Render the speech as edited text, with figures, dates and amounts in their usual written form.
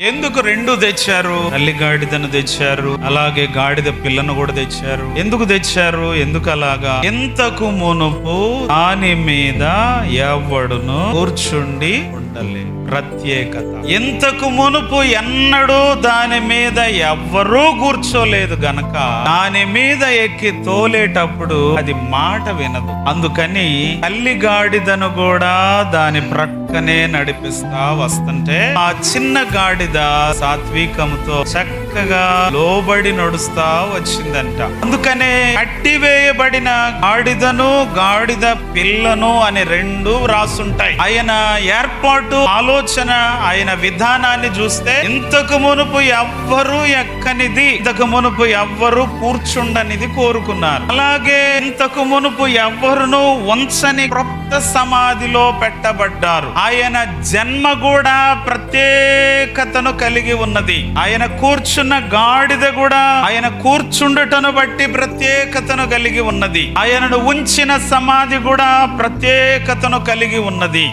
ఎందుకు రెండు తెచ్చారు? తల్లి గాడిదను తెచ్చారు, అలాగే గాడిద పిల్లను కూడా తెచ్చారు. ఎందుకు తెచ్చారు? ఎందుకు అలాగా? ఇంతకు మునుపు దాని మీద ఎవడును కూర్చుండి ఉండలేదు. ప్రత్యేకత. ఇంతకు మునుపు ఎన్నడూ దాని మీద ఎవ్వరూ కూర్చోలేదు గనక దాని మీద ఎక్కి తోలేటప్పుడు అది మాట వినదు. అందుకని తల్లి గాడిదను కూడా దాని ప్రక్కనే నడిపిస్తా వస్తుంటే ఆ చిన్న గాడిద సాత్వికముతో చక్కగా లోబడి నడుస్తా వచ్చిందంట. అందుకనే కట్టివేయబడిన గాడిదను గాడిద పిల్లను అని రెండు రాసుంటాయి. ఆయన ఏర్పాటు ఆలోచన, ఆయన విధానాన్ని చూస్తే ఇంతకు మునుపు ఎవ్వరూ ఎక్కనిది, ఇంతకు మునుపు ఎవ్వరూ కూర్చుండనిది కోరుకున్నారు. అలాగే ఇంతకు మునుపు ఎవ్వరును వంచని క్రొత్త సమాధిలో పెట్టబడ్డారు. ఆయన జన్మ కూడా ప్రత్యేకతను కలిగి ఉన్నది. ఆయన కూర్చున్న గాడిద కూడా ఆయన కూర్చుండుటను బట్టి ప్రత్యేకతను కలిగి ఉన్నది. ఆయనను ఉంచిన సమాధి కూడా ప్రత్యేకతను కలిగి ఉన్నది.